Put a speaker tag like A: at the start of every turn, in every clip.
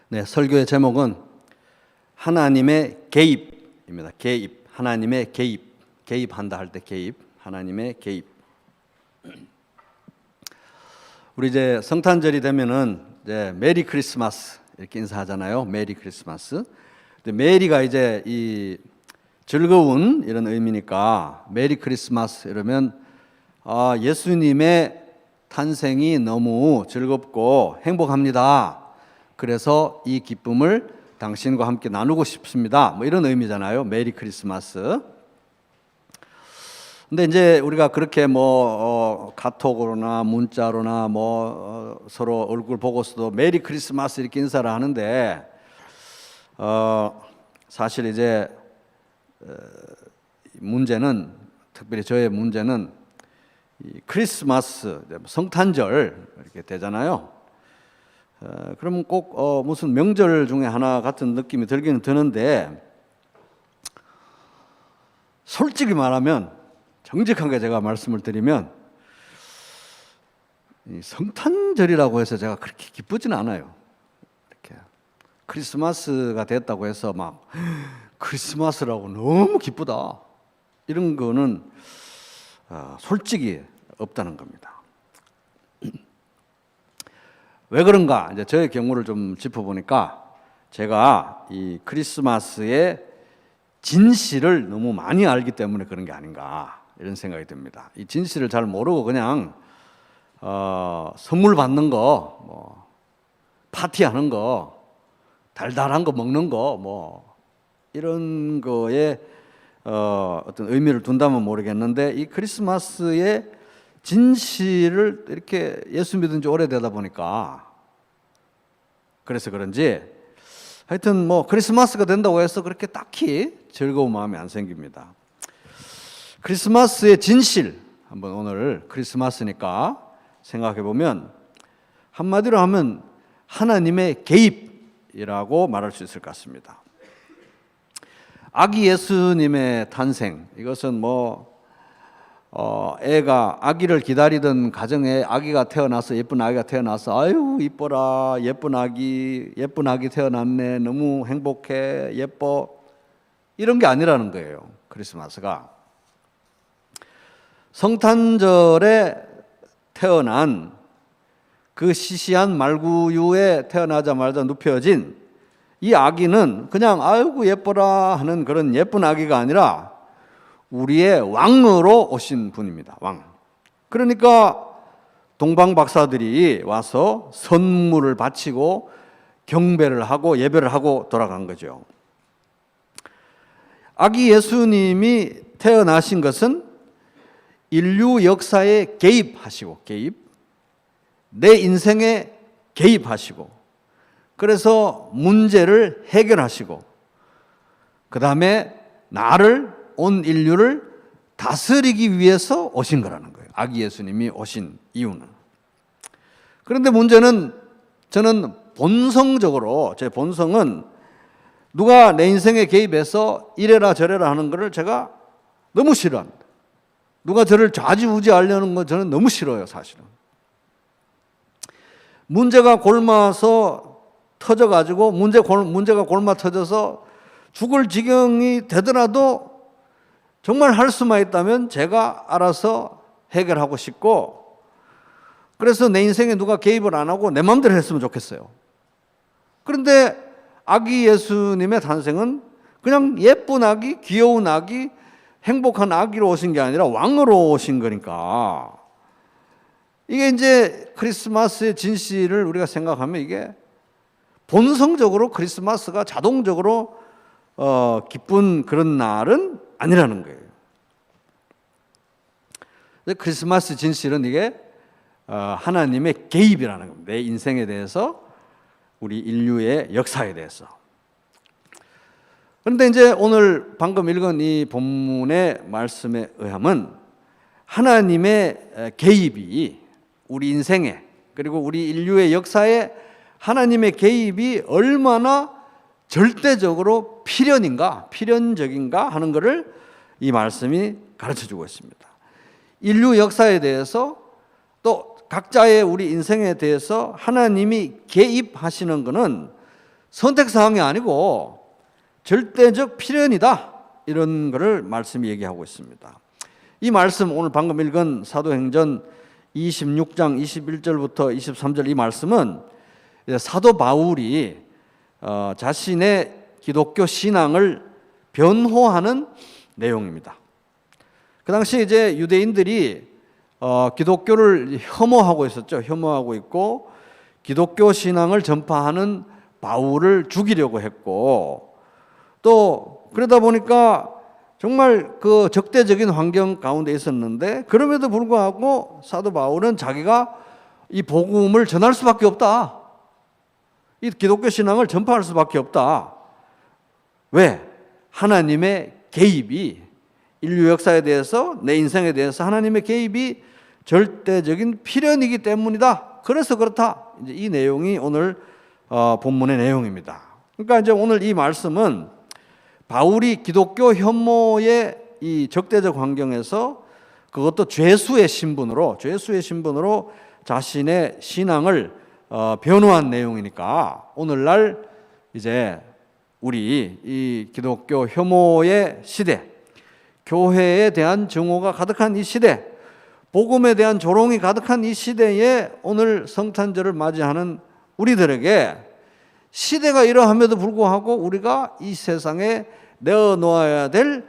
A: 네, 설교의 제목은 하나님의 개입입니다. 개입, 하나님의 개입, 개입한다 할 때 개입, 하나님의 개입. 우리 이제 성탄절이 되면은 이제 메리 크리스마스 이렇게 인사하잖아요. 메리 크리스마스. 근데 메리가 이제 이 즐거운 이런 의미니까 메리 크리스마스 이러면 예수님의 탄생이 너무 즐겁고 행복합니다. 그래서 이 기쁨을 당신과 함께 나누고 싶습니다. 뭐 이런 의미잖아요. 메리 크리스마스. 근데 이제 우리가 그렇게 카톡으로나 문자로나 서로 얼굴 보고서도 메리 크리스마스 이렇게 인사를 하는데 사실 이제 문제는, 특별히 저의 문제는 이 크리스마스, 성탄절 이렇게 되잖아요. 그러면 꼭 무슨 명절 중에 하나 같은 느낌이 들기는 드는데, 솔직히 말하면, 정직하게 제가 말씀을 드리면, 이 성탄절이라고 해서 제가 그렇게 기쁘지는 않아요. 이렇게 크리스마스가 됐다고 해서 막 크리스마스라고 너무 기쁘다 이런 거는 솔직히 없다는 겁니다. 왜 그런가? 이제 저의 경우를 좀 짚어보니까 제가 이 크리스마스의 진실을 너무 많이 알기 때문에 그런 게 아닌가 이런 생각이 듭니다. 이 진실을 잘 모르고 그냥 선물 받는 거, 파티하는 거, 달달한 거 먹는 거, 이런 거에 어떤 의미를 둔다면 모르겠는데, 이 크리스마스의 진실을 이렇게 예수 믿은 지 오래되다 보니까 그래서 그런지 하여튼 크리스마스가 된다고 해서 그렇게 딱히 즐거운 마음이 안 생깁니다. 크리스마스의 진실 한번 오늘 크리스마스니까 생각해 보면 한마디로 하면 하나님의 개입이라고 말할 수 있을 것 같습니다. 아기 예수님의 탄생, 이것은 아기를 기다리던 가정에 아기가 태어나서, 예쁜 아기가 태어나서 아유 이뻐라, 예쁜 아기 태어났네, 너무 행복해, 예뻐, 이런 게 아니라는 거예요. 크리스마스가 성탄절에 태어난 그 시시한 말구유에 태어나자마자 눕혀진 이 아기는 그냥 아이고 예뻐라 하는 그런 예쁜 아기가 아니라 우리의 왕으로 오신 분입니다. 왕. 그러니까 동방 박사들이 와서 선물을 바치고 경배를 하고 예배를 하고 돌아간 거죠. 아기 예수님이 태어나신 것은 인류 역사에 개입하시고, 내 인생에 개입하시고, 그래서 문제를 해결하시고, 그 다음에 온 인류를 다스리기 위해서 오신 거라는 거예요. 아기 예수님이 오신 이유는. 그런데 문제는, 저는 본성적으로, 제 본성은 누가 내 인생에 개입해서 이래라 저래라 하는 것을 제가 너무 싫어합니다. 누가 저를 좌지우지하려는 거 저는 너무 싫어요, 사실은. 문제가 골마서 터져가지고, 문제가 골마 터져서 죽을 지경이 되더라도 정말 할 수만 있다면 제가 알아서 해결하고 싶고, 그래서 내 인생에 누가 개입을 안 하고 내 마음대로 했으면 좋겠어요. 그런데 아기 예수님의 탄생은 그냥 예쁜 아기, 귀여운 아기, 행복한 아기로 오신 게 아니라 왕으로 오신 거니까, 이게 이제 크리스마스의 진실을 우리가 생각하면 이게 본성적으로 크리스마스가 자동적으로 기쁜 그런 날은 아니라는 거예요. 크리스마스 진실은 이게 하나님의 개입이라는 겁니다. 내 인생에 대해서, 우리 인류의 역사에 대해서. 그런데 이제 오늘 방금 읽은 이 본문의 말씀에 의하면 하나님의 개입이 우리 인생에, 그리고 우리 인류의 역사에 하나님의 개입이 얼마나 절대적으로 필연적인가 하는 것을 이 말씀이 가르쳐주고 있습니다. 인류 역사에 대해서, 또 각자의 우리 인생에 대해서 하나님이 개입하시는 것은 선택사항이 아니고 절대적 필연이다. 이런 것을 말씀이 얘기하고 있습니다. 이 말씀 오늘 방금 읽은 사도행전 26장 21절부터 23절 이 말씀은 사도 바울이 자신의 기독교 신앙을 변호하는 내용입니다. 그 당시 이제 유대인들이 기독교를 혐오하고 있었죠. 혐오하고 있고 기독교 신앙을 전파하는 바울을 죽이려고 했고 또 그러다 보니까 정말 그 적대적인 환경 가운데 있었는데 그럼에도 불구하고 사도 바울은 자기가 이 복음을 전할 수밖에 없다. 이 기독교 신앙을 전파할 수밖에 없다. 왜? 하나님의 개입이 인류 역사에 대해서 내 인생에 대해서 하나님의 개입이 절대적인 필연이기 때문이다. 그래서 그렇다. 이제 이 내용이 오늘 본문의 내용입니다. 그러니까 이제 오늘 이 말씀은 바울이 기독교 혐오의 이 적대적 환경에서 그것도 죄수의 신분으로 자신의 신앙을 변호한 내용이니까 오늘날 이제 우리 이 기독교 혐오의 시대, 교회에 대한 증오가 가득한 이 시대, 복음에 대한 조롱이 가득한 이 시대에 오늘 성탄절을 맞이하는 우리들에게 시대가 이러함에도 불구하고 우리가 이 세상에 내어놓아야 될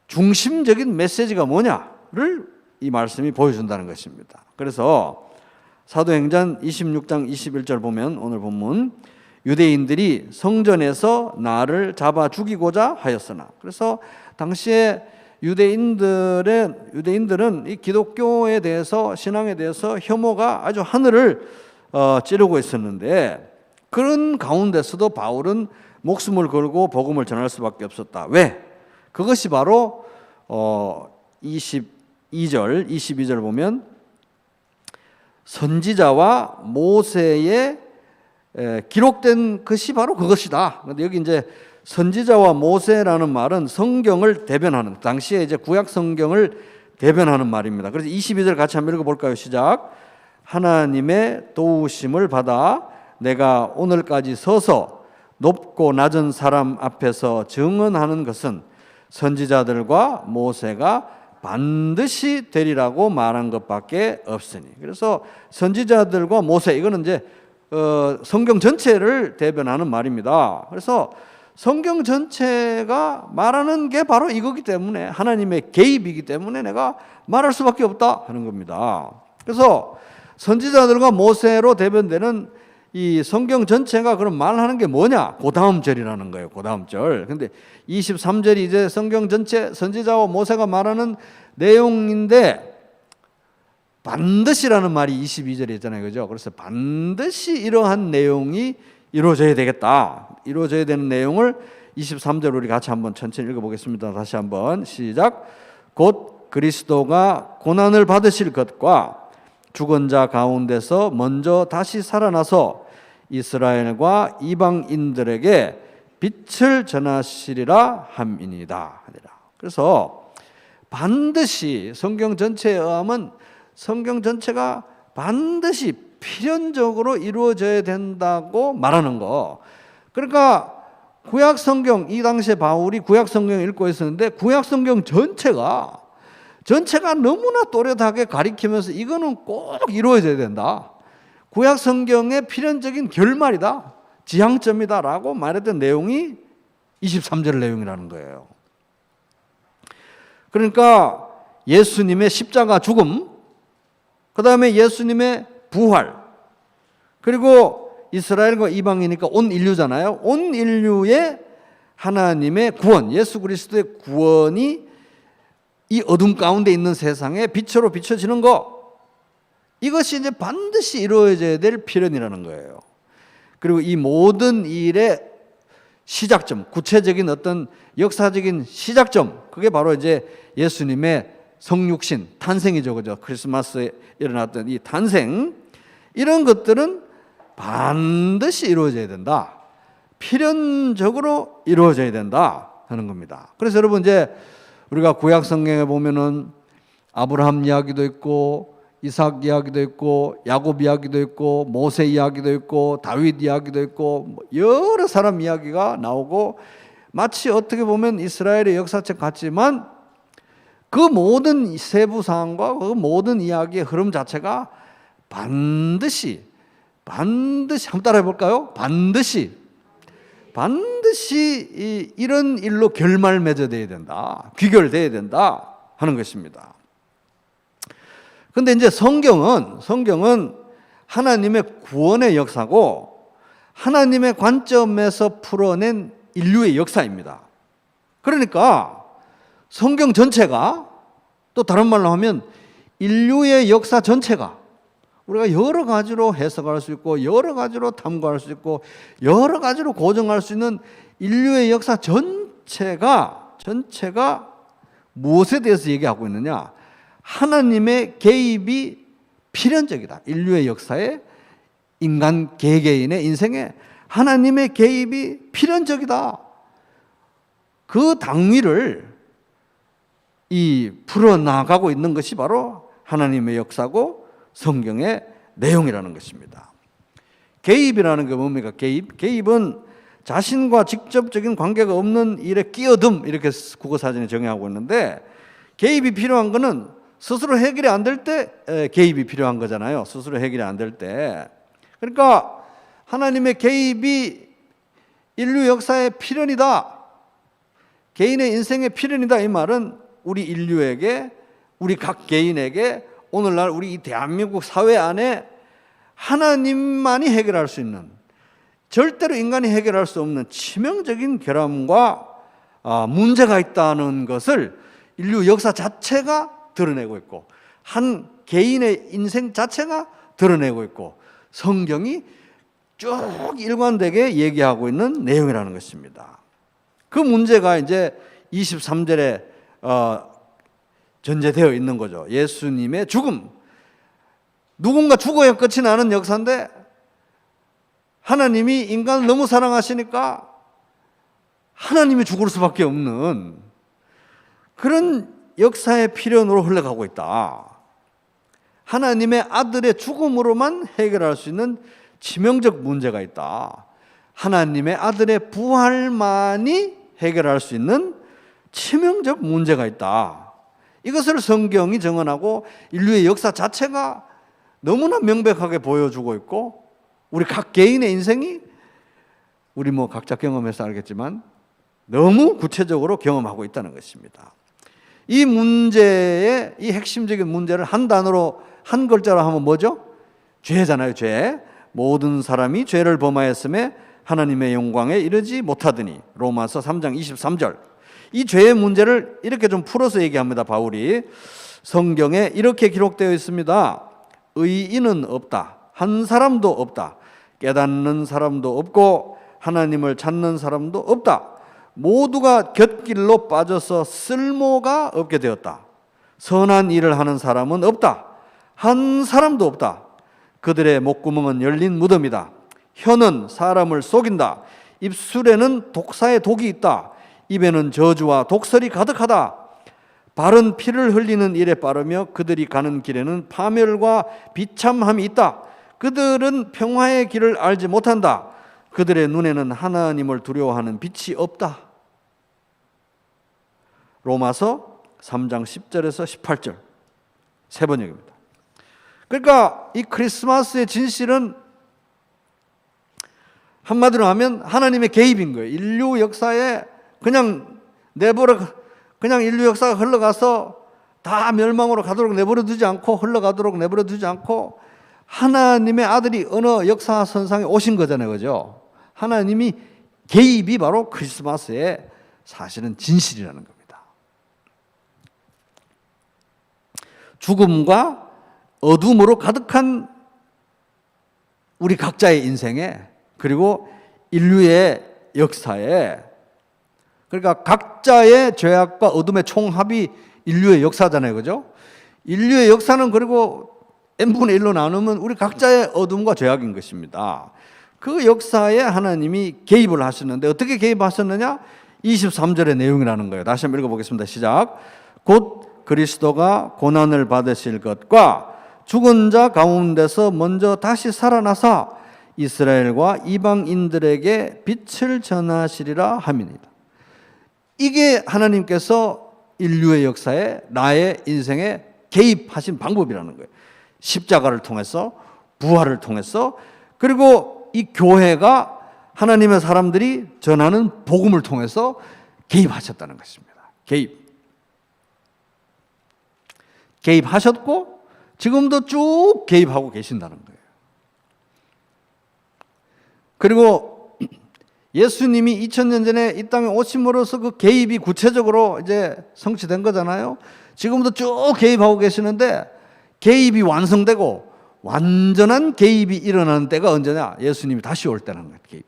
A: 중심적인 메시지가 뭐냐를 이 말씀이 보여준다는 것입니다. 그래서 사도행전 26장 21절 보면 오늘 본문 유대인들이 성전에서 나를 잡아 죽이고자 하였으나 그래서 당시에 유대인들은 이 기독교에 대해서 신앙에 대해서 혐오가 아주 하늘을 찌르고 있었는데 그런 가운데서도 바울은 목숨을 걸고 복음을 전할 수밖에 없었다. 왜? 그것이 바로 22절 보면 선지자와 모세의 기록된 것이 바로 그것이다. 근데 여기 이제 선지자와 모세라는 말은 성경을 대변하는 당시에 이제 구약 성경을 대변하는 말입니다. 그래서 22절 같이 한번 읽어볼까요? 시작. 하나님의 도우심을 받아 내가 오늘까지 서서 높고 낮은 사람 앞에서 증언하는 것은 선지자들과 모세가 반드시 되리라고 말한 것밖에 없으니. 그래서 선지자들과 모세 이거는 이제 성경 전체를 대변하는 말입니다. 그래서 성경 전체가 말하는 게 바로 이거기 때문에 하나님의 개입이기 때문에 내가 말할 수밖에 없다 하는 겁니다. 그래서 선지자들과 모세로 대변되는 이 성경 전체가 그럼 말하는 게 뭐냐? 그 다음 절이라는 거예요. 그 다음 절. 근데 23절이 이제 성경 전체 선지자와 모세가 말하는 내용인데 반드시라는 말이 22절에 있잖아요. 그죠? 그래서 반드시 이러한 내용이 이루어져야 되겠다. 이루어져야 되는 내용을 23절 우리 같이 한번 천천히 읽어보겠습니다. 다시 한번 시작. 곧 그리스도가 고난을 받으실 것과 죽은 자 가운데서 먼저 다시 살아나서 이스라엘과 이방인들에게 빛을 전하시리라 함이니이다. 그래서 반드시 성경 전체에 의하면 성경 전체가 반드시 필연적으로 이루어져야 된다고 말하는 거. 그러니까 구약 성경 이 당시에 바울이 구약 성경 읽고 있었는데 구약 성경 전체가 너무나 또렷하게 가리키면서 이거는 꼭 이루어져야 된다. 구약 성경의 필연적인 결말이다. 지향점이다라고 말했던 내용이 23절 내용이라는 거예요. 그러니까 예수님의 십자가 죽음, 그 다음에 예수님의 부활, 그리고 이스라엘과 이방이니까 온 인류잖아요. 온 인류의 하나님의 구원, 예수 그리스도의 구원이 이 어둠 가운데 있는 세상에 빛으로 비춰지는 것, 이것이 이제 반드시 이루어져야 될 필연이라는 거예요. 그리고 이 모든 일의 시작점, 구체적인 어떤 역사적인 시작점, 그게 바로 이제 예수님의 성육신, 탄생이죠. 그죠? 크리스마스에 일어났던 이 탄생, 이런 것들은 반드시 이루어져야 된다. 필연적으로 이루어져야 된다 하는 겁니다. 그래서 여러분 이제 우리가 구약 성경에 보면은 아브라함 이야기도 있고 이삭 이야기도 있고 야곱 이야기도 있고 모세 이야기도 있고 다윗 이야기도 있고 여러 사람 이야기가 나오고 마치 어떻게 보면 이스라엘의 역사책 같지만 그 모든 세부 사항과 그 모든 이야기의 흐름 자체가 반드시 한번 따라해 볼까요? 반드시 이런 일로 결말 맺어져야 된다. 귀결돼야 된다 하는 것입니다. 근데 이제 성경은 하나님의 구원의 역사고 하나님의 관점에서 풀어낸 인류의 역사입니다. 그러니까 성경 전체가, 또 다른 말로 하면 인류의 역사 전체가 우리가 여러 가지로 해석할 수 있고 여러 가지로 탐구할 수 있고 여러 가지로 고정할 수 있는 인류의 역사 전체가 무엇에 대해서 얘기하고 있느냐? 하나님의 개입이 필연적이다. 인류의 역사에, 인간 개개인의 인생에 하나님의 개입이 필연적이다. 그 당위를 풀어나가고 있는 것이 바로 하나님의 역사고 성경의 내용이라는 것입니다. 개입이라는 게 뭡니까? 개입은 자신과 직접적인 관계가 없는 일에 끼어듦, 이렇게 국어사전에 정의하고 있는데, 개입이 필요한 것은 스스로 해결이 안 될 때 개입이 필요한 거잖아요. 스스로 해결이 안 될 때. 그러니까 하나님의 개입이 인류 역사의 필연이다. 개인의 인생의 필연이다. 이 말은 우리 인류에게, 우리 각 개인에게 오늘날 우리 이 대한민국 사회 안에 하나님만이 해결할 수 있는, 절대로 인간이 해결할 수 없는 치명적인 결함과 문제가 있다는 것을 인류 역사 자체가 드러내고 있고 한 개인의 인생 자체가 드러내고 있고 성경이 쭉 일관되게 얘기하고 있는 내용이라는 것입니다. 그 문제가 이제 23절에 전제되어 있는 거죠. 예수님의 죽음. 누군가 죽어야 끝이 나는 역사인데 하나님이 인간을 너무 사랑하시니까 하나님이 죽을 수밖에 없는 그런 역사의 필연으로 흘러가고 있다. 하나님의 아들의 죽음으로만 해결할 수 있는 치명적 문제가 있다. 하나님의 아들의 부활만이 해결할 수 있는 치명적 문제가 있다. 이것을 성경이 정언하고 인류의 역사 자체가 너무나 명백하게 보여주고 있고 우리 각 개인의 인생이 우리 각자 경험해서 알겠지만 너무 구체적으로 경험하고 있다는 것입니다. 이 문제의 이 핵심적인 문제를 한 단어로 한 글자로 하면 뭐죠? 죄잖아요. 죄. 모든 사람이 죄를 범하였음에 하나님의 영광에 이르지 못하더니. 로마서 3장 23절. 이 죄의 문제를 이렇게 좀 풀어서 얘기합니다. 바울이. 성경에 이렇게 기록되어 있습니다. 의인은 없다. 한 사람도 없다. 깨닫는 사람도 없고 하나님을 찾는 사람도 없다. 모두가 곁길로 빠져서 쓸모가 없게 되었다. 선한 일을 하는 사람은 없다. 한 사람도 없다. 그들의 목구멍은 열린 무덤이다. 혀는 사람을 속인다. 입술에는 독사의 독이 있다. 입에는 저주와 독설이 가득하다. 발은 피를 흘리는 일에 빠르며 그들이 가는 길에는 파멸과 비참함이 있다. 그들은 평화의 길을 알지 못한다. 그들의 눈에는 하나님을 두려워하는 빛이 없다. 로마서 3장 10절에서 18절 세 번역입니다. 그러니까 이 크리스마스의 진실은 한마디로 하면 하나님의 개입인 거예요. 인류 역사에 그냥 인류 역사가 흘러가서 다 멸망으로 가도록 내버려 두지 않고 흘러가도록 내버려 두지 않고 하나님의 아들이 어느 역사선상에 오신 거잖아요. 그죠? 하나님이 개입이 바로 크리스마스의 사실은 진실이라는 겁니다. 죽음과 어둠으로 가득한 우리 각자의 인생에 그리고 인류의 역사에 그러니까 각자의 죄악과 어둠의 총합이 인류의 역사잖아요. 그죠? 인류의 역사는 그리고 n분의 1로 나누면 우리 각자의 어둠과 죄악인 것입니다. 그 역사에 하나님이 개입을 하셨는데 어떻게 개입하셨느냐? 23절의 내용이라는 거예요. 다시 한번 읽어보겠습니다. 시작. 곧 그리스도가 고난을 받으실 것과 죽은 자 가운데서 먼저 다시 살아나사 이스라엘과 이방인들에게 빛을 전하시리라 함이니라. 이게 하나님께서 인류의 역사에 나의 인생에 개입하신 방법이라는 거예요. 십자가를 통해서, 부활을 통해서, 그리고 이 교회가 하나님의 사람들이 전하는 복음을 통해서 개입하셨다는 것입니다. 개입하셨고 지금도 쭉 개입하고 계신다는 거예요. 그리고 예수님이 2000년 전에 이 땅에 오심으로써 그 개입이 구체적으로 이제 성취된 거잖아요. 지금도 쭉 개입하고 계시는데 개입이 완성되고 완전한 개입이 일어나는 때가 언제냐? 예수님이 다시 올 때라는 거예요. 개입.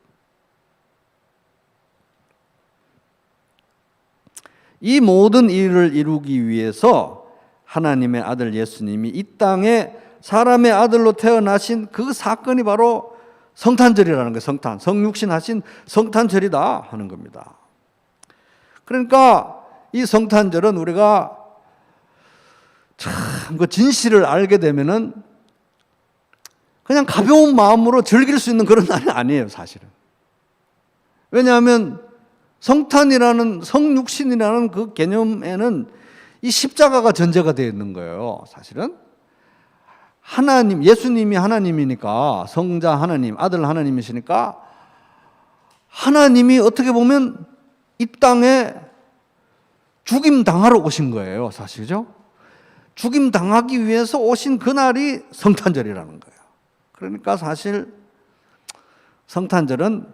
A: 이 모든 일을 이루기 위해서 하나님의 아들 예수님이 이 땅에 사람의 아들로 태어나신 그 사건이 바로 성탄절이라는 거예요. 성육신 하신 성탄절이다 하는 겁니다. 그러니까 이 성탄절은 우리가 참 그 진실을 알게 되면은 그냥 가벼운 마음으로 즐길 수 있는 그런 날이 아니에요, 사실은. 왜냐하면 성육신이라는 그 개념에는 이 십자가가 전제가 되어 있는 거예요, 사실은. 하나님, 예수님이 하나님이니까, 성자 하나님, 아들 하나님이시니까 하나님이 어떻게 보면 이 땅에 죽임 당하러 오신 거예요, 사실죠? 죽임 당하기 위해서 오신 그날이 성탄절이라는 거예요. 그러니까 사실 성탄절은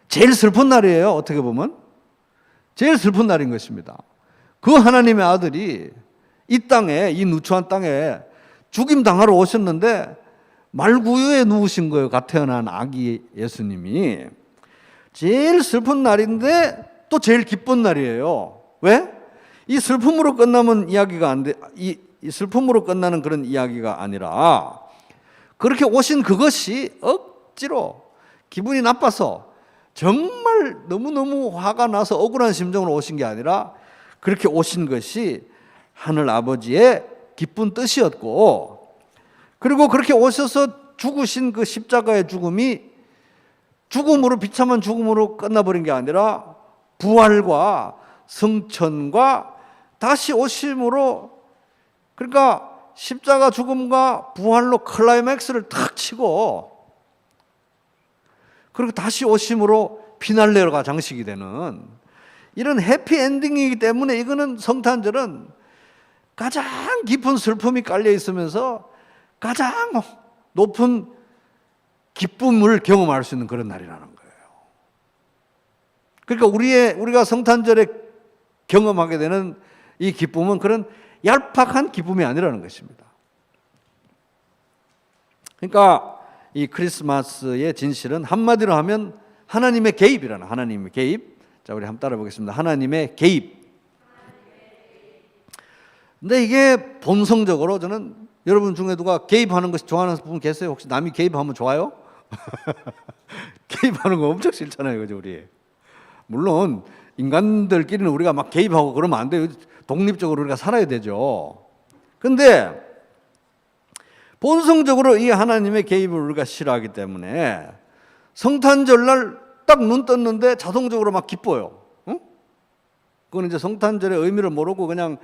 A: 제일 슬픈 날이에요, 어떻게 보면. 제일 슬픈 날인 것입니다. 그 하나님의 아들이 이 땅에, 이 누추한 땅에 죽임 당하러 오셨는데 말구유에 누우신 거예요. 갓 태어난 아기 예수님이. 제일 슬픈 날인데 또 제일 기쁜 날이에요. 왜? 이 슬픔으로 끝나면 이야기가 안 돼. 이 슬픔으로 끝나는 그런 이야기가 아니라 그렇게 오신 그것이 억지로 기분이 나빠서 정말 너무너무 화가 나서 억울한 심정으로 오신 게 아니라 그렇게 오신 것이 하늘 아버지의 기쁜 뜻이었고, 그리고 그렇게 오셔서 죽으신 그 십자가의 죽음이 죽음으로, 비참한 죽음으로 끝나버린 게 아니라 부활과 성천과 다시 오심으로, 그러니까 십자가 죽음과 부활로 클라이맥스를 탁 치고 그리고 다시 오심으로 피날레가 장식이 되는 이런 해피엔딩이기 때문에 이거는 성탄절은 가장 깊은 슬픔이 깔려 있으면서 가장 높은 기쁨을 경험할 수 있는 그런 날이라는 거예요. 그러니까 우리가 성탄절에 경험하게 되는 이 기쁨은 그런 얄팍한 기쁨이 아니라는 것입니다. 그러니까 이 크리스마스의 진실은 한마디로 하면 하나님의 개입이라는, 하나님의 개입. 자, 우리 한번 따라 보겠습니다. 하나님의 개입. 근데 이게 본성적으로 저는 여러분 중에 누가 개입하는 것이 좋아하는 분 계세요? 혹시 남이 개입하면 좋아요? 개입하는 거 엄청 싫잖아요, 그죠, 우리. 물론 인간들끼리는 우리가 막 개입하고 그러면 안 돼요. 독립적으로 우리가 살아야 되죠. 근데 본성적으로 이 하나님의 개입을 우리가 싫어하기 때문에 성탄절날 딱 눈 떴는데 자동적으로 막 기뻐요. 응? 그건 이제 성탄절의 의미를 모르고 그냥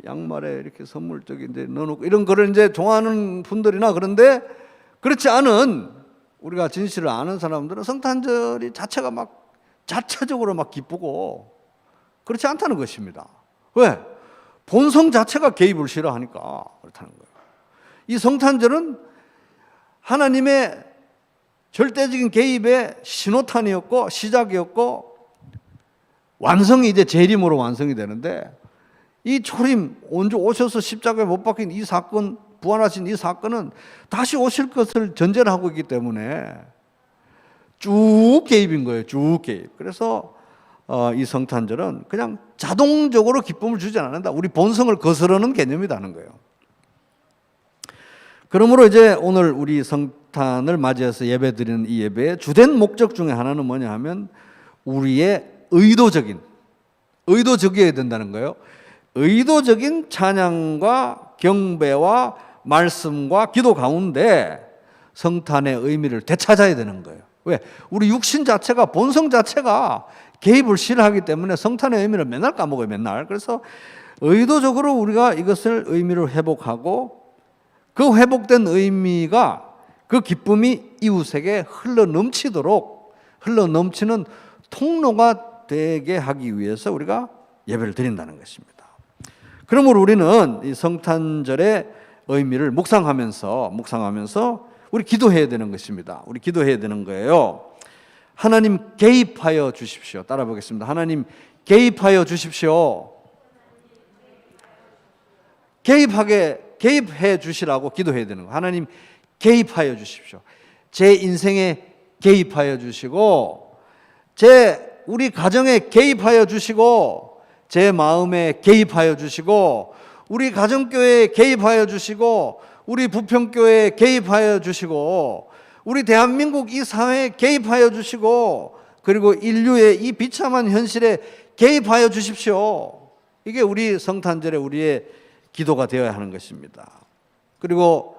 A: 양말에 이렇게 선물 저기 이제 넣어놓고 이런 거를 이제 좋아하는 분들이나, 그런데 그렇지 않은 우리가 진실을 아는 사람들은 성탄절이 자체가 막 자체적으로 막 기쁘고 그렇지 않다는 것입니다. 왜? 본성 자체가 개입을 싫어하니까 그렇다는 거예요. 이 성탄절은 하나님의 절대적인 개입의 신호탄이었고 시작이었고 완성이 이제 재림으로 완성이 되는데, 이 초림, 온주 오셔서 십자가에 못 박힌 이 사건, 부활하신 이 사건은 다시 오실 것을 전제를 하고 있기 때문에 쭉 개입인 거예요. 쭉 개입. 그래서 이 성탄절은 그냥 자동적으로 기쁨을 주지 않는다. 우리 본성을 거스르는 개념이라는 거예요. 그러므로 이제 오늘 우리 성탄을 맞이해서 예배 드리는 이 예배의 주된 목적 중에 하나는 뭐냐 하면 우리의 의도적이어야 된다는 거예요. 의도적인 찬양과 경배와 말씀과 기도 가운데 성탄의 의미를 되찾아야 되는 거예요. 왜? 우리 육신 자체가, 본성 자체가 개입을 싫어하기 때문에 성탄의 의미를 맨날 까먹어요, 맨날. 그래서 의도적으로 우리가 이것을 의미를 회복하고 그 회복된 의미가, 그 기쁨이 이웃에게 흘러 넘치는 통로가 되게 하기 위해서 우리가 예배를 드린다는 것입니다. 그러므로 우리는 이 성탄절의 의미를 묵상하면서 우리 기도해야 되는 것입니다. 우리 기도해야 되는 거예요. 하나님 개입하여 주십시오. 따라 보겠습니다. 하나님 개입하여 주십시오. 개입해 주시라고 기도해야 되는 거예요. 하나님 개입하여 주십시오. 제 인생에 개입하여 주시고, 우리 가정에 개입하여 주시고, 제 마음에 개입하여 주시고, 우리 가정교회에 개입하여 주시고, 우리 부평교회에 개입하여 주시고, 우리 대한민국 이 사회에 개입하여 주시고, 그리고 인류의 이 비참한 현실에 개입하여 주십시오. 이게 우리 성탄절에 우리의 기도가 되어야 하는 것입니다. 그리고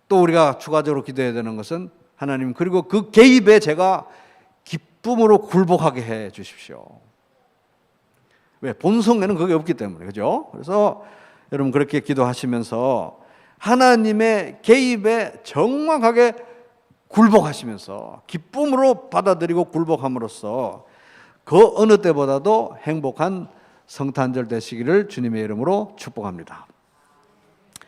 A: 또 우리가 추가적으로 기도해야 되는 것은, 하나님, 그리고 그 개입에 제가 기쁨으로 굴복하게 해 주십시오. 왜? 본성에는 그게 없기 때문에, 그죠? 그래서 여러분 그렇게 기도하시면서 하나님의 개입에 정확하게 굴복하시면서 기쁨으로 받아들이고 굴복함으로써 그 어느 때보다도 행복한 성탄절 되시기를 주님의 이름으로 축복합니다.